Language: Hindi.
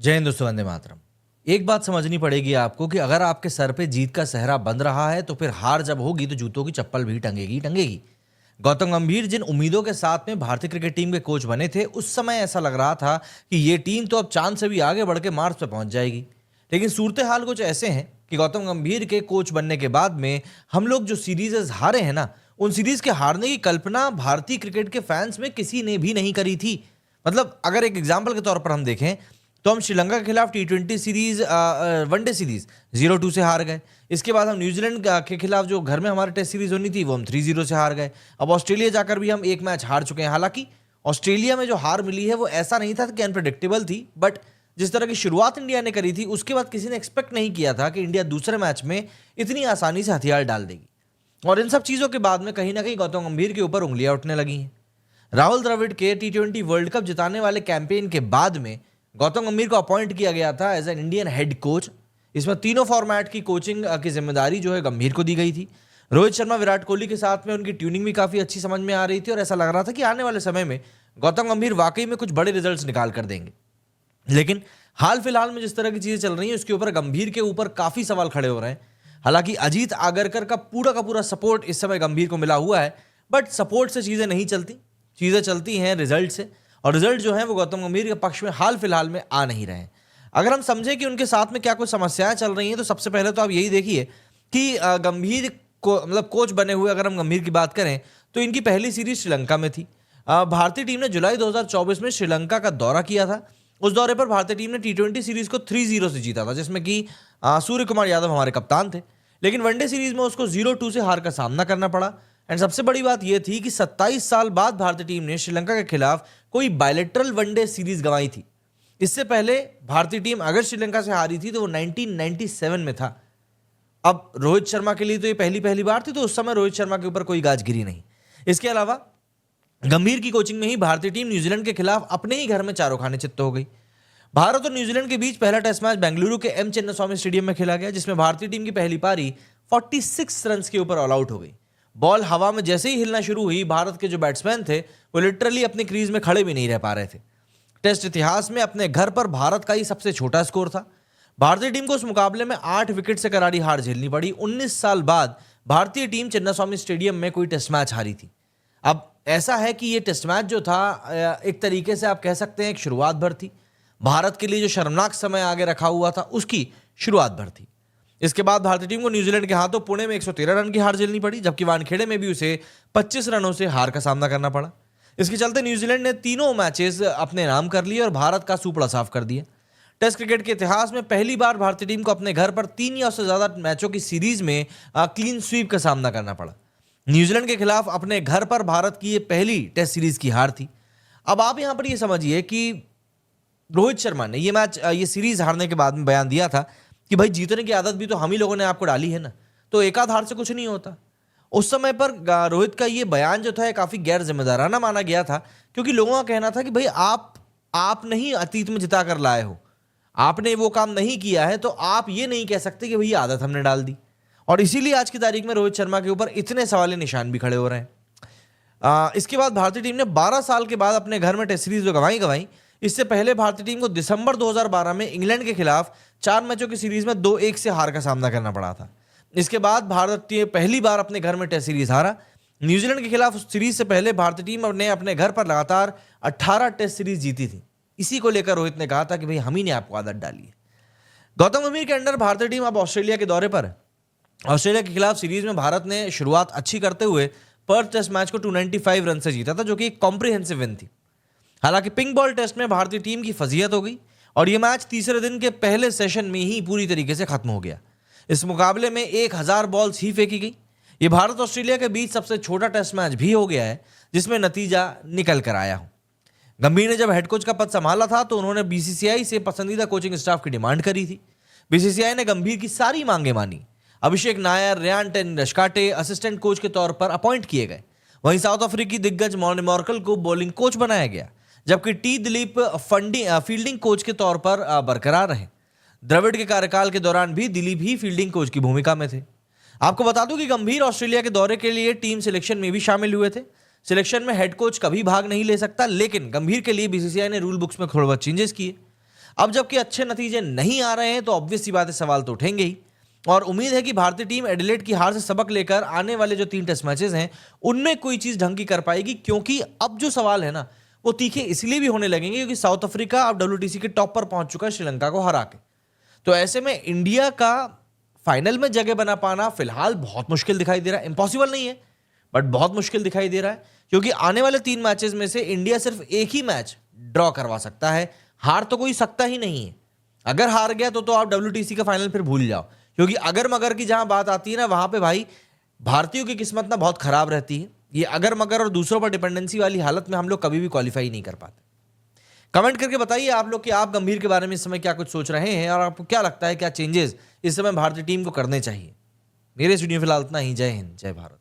जय हिंद दोस्तों, वंदे मातरम। एक बात समझनी पड़ेगी आपको कि अगर आपके सर पे जीत का सेहरा बंध रहा है तो फिर हार जब होगी तो जूतों की चप्पल भी टंगेगी टंगेगी। गौतम गंभीर जिन उम्मीदों के साथ में भारतीय क्रिकेट टीम के कोच बने थे, उस समय ऐसा लग रहा था कि ये टीम तो अब चांद से भी आगे बढ़ के मार्स पे पहुंच जाएगी। लेकिन सूरत हाल कुछ ऐसे हैं कि गौतम गंभीर के कोच बनने के बाद में हम लोग जो सीरीजेस हारे हैं ना, उन सीरीज के हारने की कल्पना भारतीय क्रिकेट के फैंस में किसी ने भी नहीं करी थी। मतलब अगर एक एग्जाम्पल के तौर पर हम देखें तो हम श्रीलंका के खिलाफ T20 सीरीज, वनडे सीरीज 0-2 से हार गए। इसके बाद हम न्यूजीलैंड के खिलाफ जो घर में हमारे टेस्ट सीरीज होनी थी वो हम 3-0 से हार गए। अब ऑस्ट्रेलिया जाकर भी हम एक मैच हार चुके हैं। हालांकि ऑस्ट्रेलिया में जो हार मिली है वो ऐसा नहीं था कि अनप्रेडिक्टेबल थी, बट जिस तरह की शुरुआत इंडिया ने करी थी उसके बाद किसी ने एक्सपेक्ट नहीं किया था कि इंडिया दूसरे मैच में इतनी आसानी से हथियार डाल देगी। और इन सब चीज़ों के बाद में कहीं ना कहीं गौतम गंभीर के ऊपर उंगलियां उठने लगी हैं। राहुल द्रविड़ के T20 वर्ल्ड कप जिताने वाले कैंपेन के बाद में गौतम गंभीर को अपॉइंट किया गया था as an Indian head coach. इसमें तीनों फॉर्मेट की कोचिंग की जिम्मेदारी जो है गंभीर को दी गई थी। रोहित शर्मा, विराट कोहली के साथ में उनकी ट्यूनिंग भी काफ़ी अच्छी समझ में आ रही थी और ऐसा लग रहा था कि आने वाले समय में गौतम गंभीर वाकई में कुछ बड़े रिजल्ट्स निकाल कर देंगे। लेकिन हाल फिलहाल में जिस तरह की चीज़ें चल रही हैं उसके ऊपर गंभीर के ऊपर काफ़ी सवाल खड़े हो रहे हैं। हालांकि अजीत आगरकर का पूरा सपोर्ट इस समय गंभीर को मिला हुआ है, बट सपोर्ट से चीज़ें नहीं चलती, चीज़ें चलती हैं रिजल्ट से। और रिजल्ट जो है वो गौतम गंभीर के पक्ष में हाल फिलहाल में आ नहीं रहे हैं। अगर हम समझें कि उनके साथ में क्या कुछ समस्याएं चल रही हैं तो सबसे पहले तो आप यही देखिए कि गंभीर को मतलब कोच बने हुए अगर हम गंभीर की बात करें तो इनकी पहली सीरीज श्रीलंका में थी। भारतीय टीम ने जुलाई 2024 में श्रीलंका का दौरा किया था। उस दौरे पर भारतीय टीम ने T20 सीरीज को 3-0 से जीता था, जिसमें कि सूर्य कुमार यादव हमारे कप्तान थे। लेकिन वनडे सीरीज में उसको 0-2 से हार का सामना करना पड़ा। एंड सबसे बड़ी बात यह थी कि 27 साल बाद भारतीय टीम ने श्रीलंका के खिलाफ कोई बायलैटरल वनडे सीरीज गंवाई थी। इससे पहले भारतीय टीम अगर श्रीलंका से हारी थी तो वो 1997 में था। अब रोहित शर्मा के लिए तो ये पहली बार थी, तो उस समय रोहित शर्मा के ऊपर कोई गाज गिरी नहीं। इसके अलावा गंभीर की कोचिंग में ही भारतीय टीम न्यूजीलैंड के खिलाफ अपने ही घर में चारों खाने चित्त हो गई। भारत और न्यूजीलैंड के बीच पहला टेस्ट मैच बेंगलुरु के एम चिन्नास्वामी स्टेडियम में खेला गया, जिसमें भारतीय टीम की पहली पारी 46 रन के ऊपर ऑल आउट हो गई। बॉल हवा में जैसे ही हिलना शुरू हुई, भारत के जो बैट्समैन थे वो लिटरली अपनी क्रीज में खड़े भी नहीं रह पा रहे थे। टेस्ट इतिहास में अपने घर पर भारत का ही सबसे छोटा स्कोर था। भारतीय टीम को उस मुकाबले में 8 विकेट से करारी हार झेलनी पड़ी। 19 साल बाद भारतीय टीम चिन्नास्वामी स्टेडियम में कोई टेस्ट मैच हारी थी। अब ऐसा है कि ये टेस्ट मैच जो था एक तरीके से आप कह सकते हैं एक शुरुआत भर थी। भारत के लिए जो शर्मनाक समय आगे रखा हुआ था उसकी शुरुआत भर थी। इसके बाद भारतीय टीम को न्यूजीलैंड के हाथों पुणे में 113 रन की हार झेलनी पड़ी, जबकि वानखेड़े में भी उसे 25 रनों से हार का सामना करना पड़ा। इसके चलते न्यूजीलैंड ने तीनों मैचेस अपने नाम कर लिए और भारत का सूपड़ा साफ कर दिया। टेस्ट क्रिकेट के इतिहास में पहली बार भारतीय टीम को अपने घर पर 3 या उससे ज्यादा मैचों की सीरीज में क्लीन स्वीप का सामना करना पड़ा। न्यूजीलैंड के खिलाफ अपने घर पर भारत की ये पहली टेस्ट सीरीज की हार थी। अब आप यहां पर ये समझिए कि रोहित शर्मा ने ये सीरीज हारने के बाद में बयान दिया था कि भाई जीतने की आदत भी तो हम ही लोगों ने आपको डाली है ना, तो एक आध हार से कुछ नहीं होता। उस समय पर रोहित का ये बयान जो था ये काफी गैर जिम्मेदाराना माना गया था, क्योंकि लोगों का कहना था कि भाई आप नहीं अतीत में जिता कर लाए हो, आपने वो काम नहीं किया है, तो आप ये नहीं कह सकते कि भाई ये आदत हमने डाल दी। और इसीलिए आज की तारीख में रोहित शर्मा के ऊपर इतने सवाल निशान भी खड़े हो रहे हैं। इसके बाद भारतीय टीम ने 12 साल के बाद अपने घर में टेस्ट सीरीज जो गंवाई। इससे पहले भारतीय टीम को दिसंबर 2012 में इंग्लैंड के खिलाफ 4 मैचों की सीरीज में 2-1 से हार का सामना करना पड़ा था। इसके बाद भारत टीम पहली बार अपने घर में टेस्ट सीरीज हारा। न्यूजीलैंड के खिलाफ सीरीज से पहले भारतीय टीम ने अपने घर पर लगातार 18 टेस्ट सीरीज जीती थी। इसी को लेकर रोहित ने कहा था कि भाई हम ही ने आपको आदत डाली है। गौतम गंभीर के अंडर भारतीय टीम अब ऑस्ट्रेलिया के दौरे पर है। ऑस्ट्रेलिया के खिलाफ सीरीज में भारत ने शुरुआत अच्छी करते हुए पर्थ टेस्ट मैच को 295 रन से जीता था, जो कि एक कॉम्प्रिहेंसिव विन थी। हालांकि पिंक बॉल टेस्ट में भारतीय टीम की फजीहत हो गई और यह मैच तीसरे दिन के पहले सेशन में ही पूरी तरीके से खत्म हो गया। इस मुकाबले में 1000 बॉल्स ही फेंकी गई। ये भारत ऑस्ट्रेलिया के बीच सबसे छोटा टेस्ट मैच भी हो गया है जिसमें नतीजा निकल कर आया हो। गंभीर ने जब हेड कोच का पद संभाला था तो उन्होंने बीसीसीआई से पसंदीदा कोचिंग स्टाफ की डिमांड करी थी। बीसीसीआई ने गंभीर की सारी मांगें मानी। अभिषेक नायर, रेयान टेन-रशकाटे असिस्टेंट कोच के तौर पर अपॉइंट किए गए। वहीं साउथ अफ्रीकी दिग्गज मॉर्ने मॉर्कल को बॉलिंग कोच बनाया गया, जबकि टी दिलीप फील्डिंग कोच के तौर पर बरकरार रहे। द्रविड़ के कार्यकाल के दौरान भी दिलीप ही फील्डिंग कोच की भूमिका में थे। आपको बता दूं कि गंभीर ऑस्ट्रेलिया के दौरे के लिए टीम सिलेक्शन में भी शामिल हुए थे। सिलेक्शन में हेड कोच कभी भाग नहीं ले सकता, लेकिन गंभीर के लिए बीसीसीआई ने रूल बुक्स में थोड़ा बहुत चेंजेस किए। अब जबकि अच्छे नतीजे नहीं आ रहे हैं तो ऑब्वियस सी बात है, सवाल तो उठेंगे ही। और उम्मीद है कि भारतीय टीम एडिलेड की हार से सबक लेकर आने वाले जो 3 टेस्ट मैचेस हैं उनमें कोई चीज ढंग की कर पाएगी, क्योंकि अब जो सवाल है ना वो तीखे इसलिए भी होने लगेंगे क्योंकि साउथ अफ्रीका अब WTC के टॉप पर पहुंच चुका है श्रीलंका को हरा के। तो ऐसे में इंडिया का फाइनल में जगह बना पाना फिलहाल बहुत मुश्किल दिखाई दे रहा है। इंपॉसिबल नहीं है बट बहुत मुश्किल दिखाई दे रहा है, क्योंकि आने वाले 3 मैचेस में से इंडिया सिर्फ एक ही मैच ड्रॉ करवा सकता है, हार तो कोई सकता ही नहीं है। अगर हार गया तो आप WTC का फाइनल फिर भूल जाओ, क्योंकि अगर मगर की जहां बात आती है ना वहां पे भाई भारतीयों की किस्मत ना बहुत खराब रहती है। ये अगर मगर और दूसरों पर डिपेंडेंसी वाली हालत में हम लोग कभी भी क्वालिफाई नहीं कर पाते। कमेंट करके बताइए आप लोग कि आप गंभीर के बारे में इस समय क्या कुछ सोच रहे हैं और आपको क्या लगता है क्या चेंजेस इस समय भारतीय टीम को करने चाहिए। मेरे इस वीडियो में फिलहाल इतना ही। जय हिंद, जय भारत।